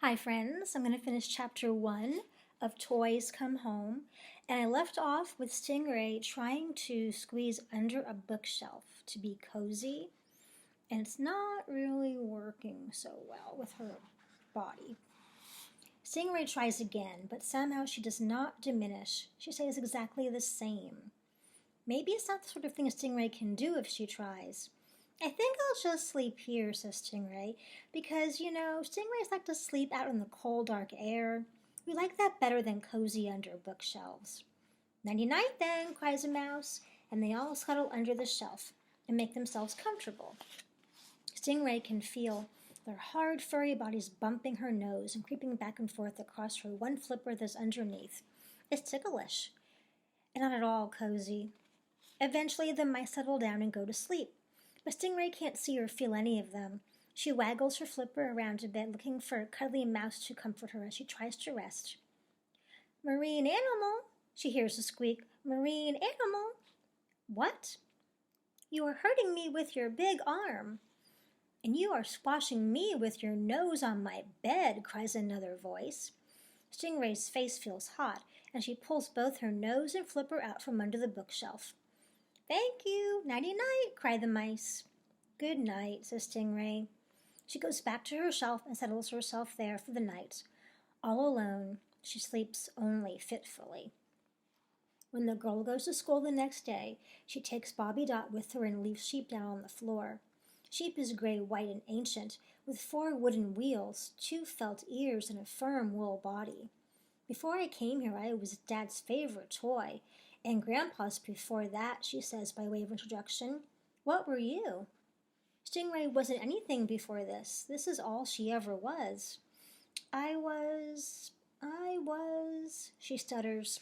Hi friends, I'm going to finish chapter 1 of Toys Come Home, and I left off with StingRay trying to squeeze under a bookshelf to be cozy, and it's not really working so well with her body. StingRay tries again, but somehow she does not diminish. She stays exactly the same. Maybe it's not the sort of thing StingRay can do if she tries. I think I'll just sleep here, says StingRay, because, stingrays like to sleep out in the cold, dark air. We like that better than cozy under bookshelves. Nighty-night, then, cries a mouse, and they all scuttle under the shelf and make themselves comfortable. StingRay can feel their hard, furry bodies bumping her nose and creeping back and forth across her one flipper that's underneath. It's ticklish, and not at all cozy. Eventually, the mice settle down and go to sleep. But StingRay can't see or feel any of them. She waggles her flipper around a bit, looking for a cuddly mouse to comfort her as she tries to rest. "Marine animal," she hears a squeak. "Marine animal." "What?" "You are hurting me with your big arm." "And you are squashing me with your nose on my bed," cries another voice. StingRay's face feels hot, and she pulls both her nose and flipper out from under the bookshelf. "Thank you. Nighty-night," cry the mice. "Good night," says StingRay. She goes back to her shelf and settles herself there for the night. All alone, she sleeps only fitfully. When the girl goes to school the next day, she takes Bobby Dot with her and leaves Sheep down on the floor. Sheep is gray, white, and ancient, with 4 wooden wheels, 2 felt ears, and a firm wool body. "Before I came here, I was Dad's favorite toy, and Grandpa's before that," she says by way of introduction. "What were you?" StingRay wasn't anything before this. This is all she ever was. I was, she stutters.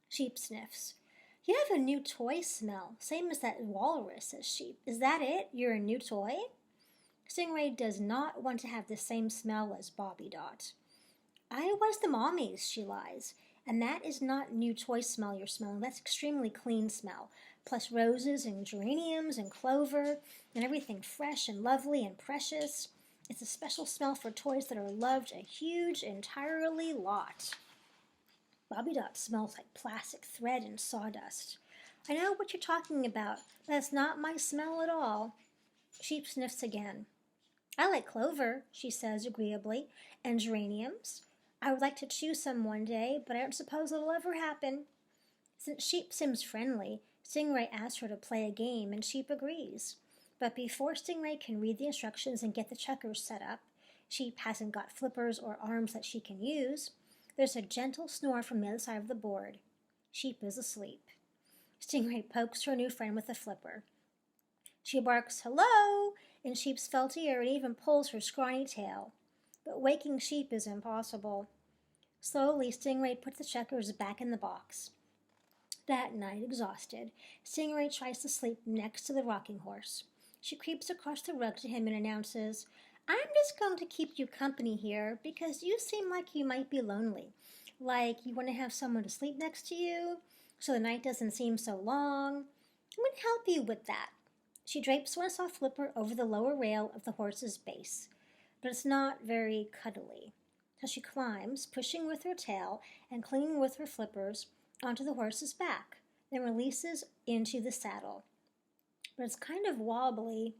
Sheep sniffs. "You have a new toy smell, same as that walrus," says Sheep. "Is that it? You're a new toy?" StingRay does not want to have the same smell as Bobby Dot. "I was the mommy's," she lies. "And that is not new toy smell you're smelling. That's extremely clean smell, plus roses and geraniums and clover and everything fresh and lovely and precious. It's a special smell for toys that are loved a huge, entirely lot." Bobby Dot smells like plastic thread and sawdust. "I know what you're talking about. That's not my smell at all." Sheep sniffs again. "I like clover," she says agreeably, "and geraniums. I would like to choose some one day, but I don't suppose it'll ever happen." Since Sheep seems friendly, StingRay asks her to play a game, and Sheep agrees. But before StingRay can read the instructions and get the checkers set up, Sheep hasn't got flippers or arms that she can use. There's a gentle snore from the other side of the board. Sheep is asleep. StingRay pokes her new friend with a flipper. She barks, "Hello!" in Sheep's felt ear and even pulls her scrawny tail. But waking Sheep is impossible. Slowly, StingRay puts the checkers back in the box. That night, exhausted, StingRay tries to sleep next to the rocking horse. She creeps across the rug to him and announces, "I'm just going to keep you company here because you seem like you might be lonely. Like you want to have someone to sleep next to you so the night doesn't seem so long. I'm going to help you with that." She drapes one soft flipper over the lower rail of the horse's base, but it's not very cuddly. So she climbs, pushing with her tail and clinging with her flippers onto the horse's back, then releases into the saddle. But it's kind of wobbly.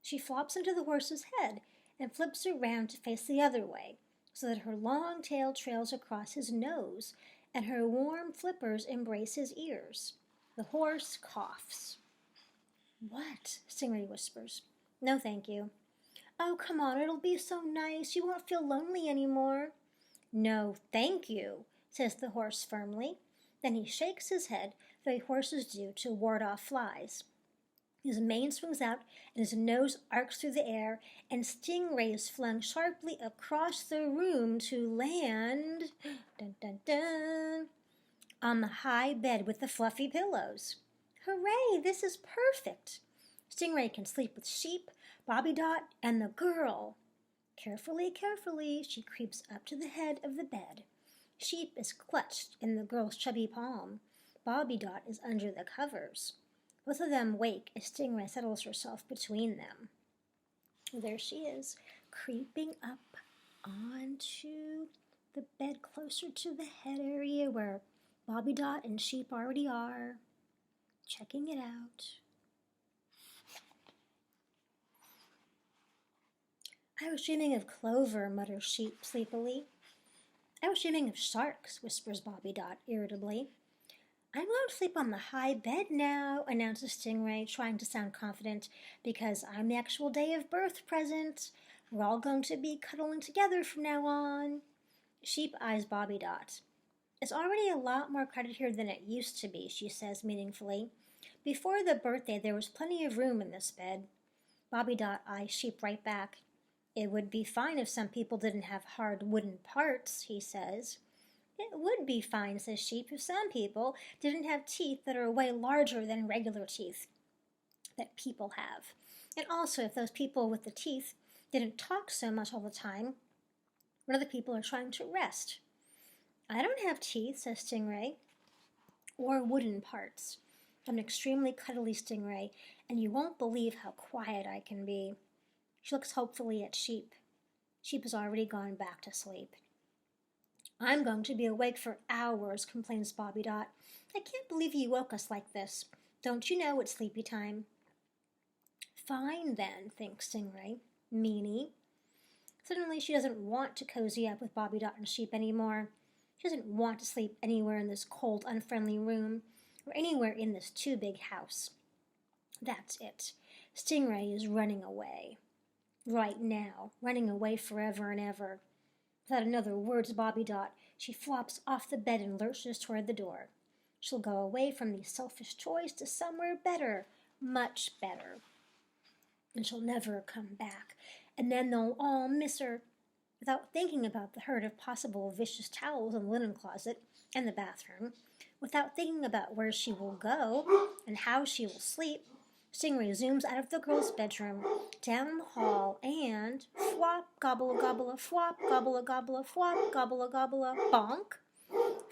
She flops into the horse's head and flips around to face the other way, so that her long tail trails across his nose and her warm flippers embrace his ears. The horse coughs. "What?" StingRay whispers. "No, thank you." "Oh, come on, it'll be so nice. You won't feel lonely anymore." "No, thank you," says the horse firmly. Then he shakes his head, the way horses do, to ward off flies. His mane swings out and his nose arcs through the air, and StingRay is flung sharply across the room to land dun, dun, dun, on the high bed with the fluffy pillows. Hooray, this is perfect! StingRay can sleep with Sheep, Bobby Dot, and the girl. Carefully, carefully, she creeps up to the head of the bed. Sheep is clutched in the girl's chubby palm. Bobby Dot is under the covers. Both of them wake as StingRay settles herself between them. There she is, creeping up on into the bed closer to the head area where Bobby Dot and Sheep already are, checking it out. I was dreaming of Clover, mutters Sheep sleepily. I was dreaming of sharks, whispers Bobby Dot irritably. I'm going to sleep on the high bed now, announces StingRay, trying to sound confident, because I'm the actual day of birth present. We're all going to be cuddling together from now on. Sheep eyes Bobby Dot. It's already a lot more crowded here than it used to be, she says meaningfully. Before the birthday, there was plenty of room in this bed. Bobby Dot eyes Sheep right back. It would be fine if some people didn't have hard wooden parts, he says. It would be fine, says Sheep, if some people didn't have teeth that are way larger than regular teeth that people have. And also if those people with the teeth didn't talk so much all the time when other people are trying to rest. I don't have teeth, says StingRay, or wooden parts. I'm an extremely cuddly StingRay, and you won't believe how quiet I can be. She looks hopefully at Sheep. Sheep has already gone back to sleep. I'm going to be awake for hours, complains Bobby Dot. I can't believe you woke us like this. Don't you know it's sleepy time? Fine then, thinks StingRay. Meanie. Suddenly she doesn't want to cozy up with Bobby Dot and Sheep anymore. She doesn't want to sleep anywhere in this cold, unfriendly room, or anywhere in this too big house. That's it. StingRay is running away. Right now, running away forever and ever. Without another word to Bobby Dot, she flops off the bed and lurches toward the door. She'll go away from these selfish toys to somewhere better, much better. And she'll never come back, and then they'll all miss her. Without thinking about the herd of possible vicious towels in the linen closet and the bathroom, without thinking about where she will go and how she will sleep, StingRay zooms out of the girl's bedroom, down the hall, and flop, gobble a gobble a flop, gobble a gobble a flop, gobble a gobble a bonk,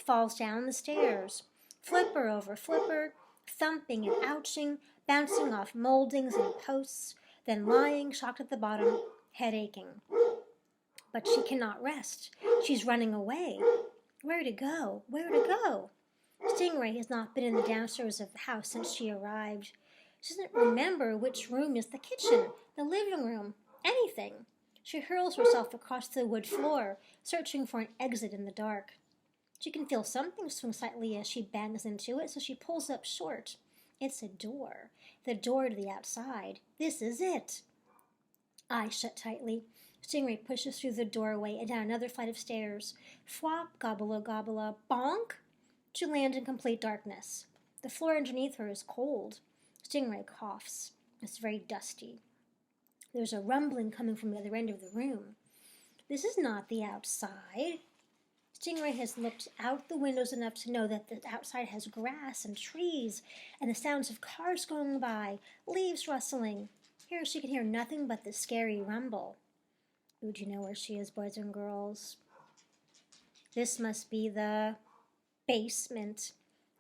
falls down the stairs, flipper over flipper, thumping and ouching, bouncing off moldings and posts, then lying shocked at the bottom, head aching. But she cannot rest. She's running away. Where to go? Where to go? StingRay has not been in the downstairs of the house since she arrived. She doesn't remember which room is the kitchen, the living room, anything. She hurls herself across the wood floor, searching for an exit in the dark. She can feel something swing slightly as she bangs into it, so she pulls up short. It's a door, the door to the outside. This is it. Eyes shut tightly. StingRay pushes through the doorway and down another flight of stairs. Flop, gobble a bonk, to land in complete darkness. The floor underneath her is cold. StingRay coughs. It's very dusty. There's a rumbling coming from the other end of the room. This is not the outside. StingRay has looked out the windows enough to know that the outside has grass and trees and the sounds of cars going by, leaves rustling. Here she can hear nothing but the scary rumble. Ooh, do you know where she is, boys and girls? This must be the basement.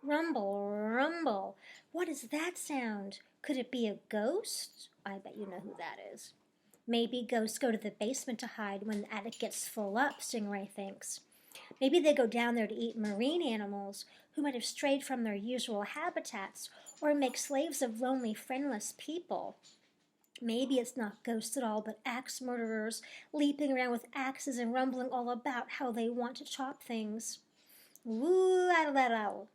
Rumble, rumble. What is that sound? Could it be a ghost? I bet you know who that is. Maybe ghosts go to the basement to hide when the attic gets full up, StingRay thinks. Maybe they go down there to eat marine animals who might have strayed from their usual habitats or make slaves of lonely, friendless people. Maybe it's not ghosts at all, but axe murderers leaping around with axes and rumbling all about how they want to chop things. Woo-a-la-la.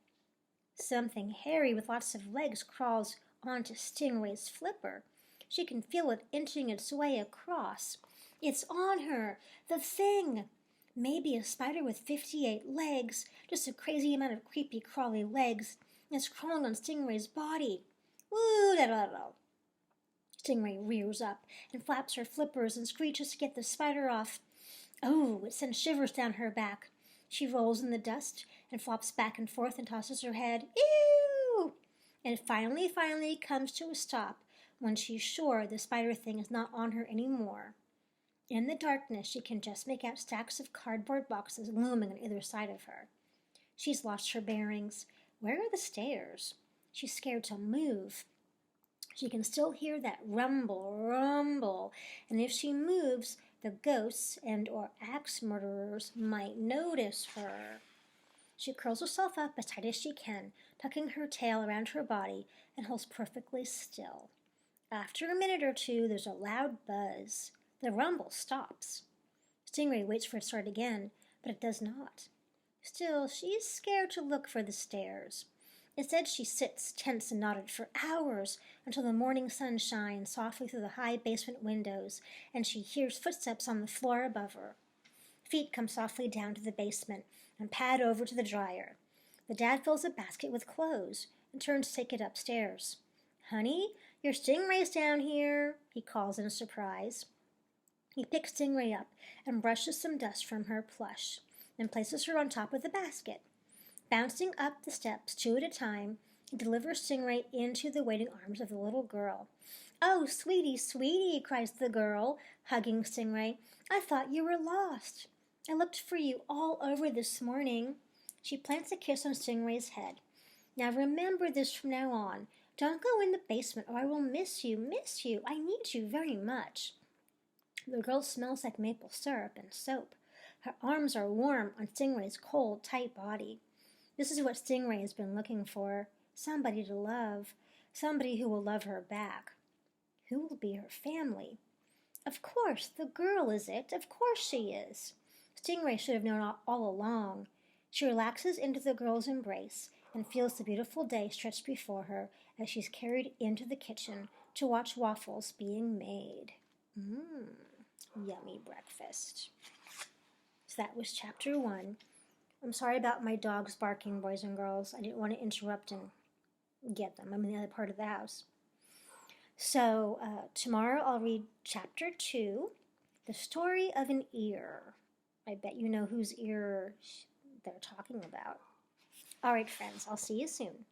Something hairy with lots of legs crawls onto StingRay's flipper. She can feel it inching its way across. It's on her, the thing. Maybe a spider with 58 legs, just a crazy amount of creepy crawly legs, and it's crawling on StingRay's body. Woo-da-da-da. StingRay rears up and flaps her flippers and screeches to get the spider off. Oh, it sends shivers down her back. She rolls in the dust and flops back and forth and tosses her head. Ew! And finally comes to a stop when she's sure the spider thing is not on her anymore. In the darkness, she can just make out stacks of cardboard boxes looming on either side of her. She's lost her bearings. Where are the stairs? She's scared to move. She can still hear that rumble, rumble, and if she moves, The ghosts and or axe murderers might notice her. She curls herself up as tight as she can, tucking her tail around her body, and holds perfectly still. After a minute or two, there's a loud buzz. The rumble stops. StingRay waits for it to start again, but it does not. Still, she is scared to look for the stairs. Instead, she sits, tense and knotted, for hours until the morning sun shines softly through the high basement windows, and she hears footsteps on the floor above her. Feet come softly down to the basement and pad over to the dryer. The dad fills a basket with clothes and turns to take it upstairs. "Honey, your StingRay's down here," he calls in surprise. He picks StingRay up and brushes some dust from her plush, then places her on top of the basket. Bouncing up the steps 2 at a time, he delivers StingRay into the waiting arms of the little girl. "Oh, sweetie, sweetie," cries the girl, hugging StingRay. "I thought you were lost. I looked for you all over this morning." She plants a kiss on StingRay's head. "Now remember this from now on. Don't go in the basement or I will miss you. I need you very much." The girl smells like maple syrup and soap. Her arms are warm on StingRay's cold, tight body. This is what StingRay has been looking for. Somebody to love. Somebody who will love her back. Who will be her family? Of course, the girl is it. Of course she is. StingRay should have known all along. She relaxes into the girl's embrace and feels the beautiful day stretched before her as she's carried into the kitchen to watch waffles being made. Yummy breakfast. So that was chapter 1. I'm sorry about my dogs barking, boys and girls. I didn't want to interrupt and get them. I'm in the other part of the house. So tomorrow I'll read chapter 2, The Story of an Ear. I bet you know whose ear they're talking about. All right, friends, I'll see you soon.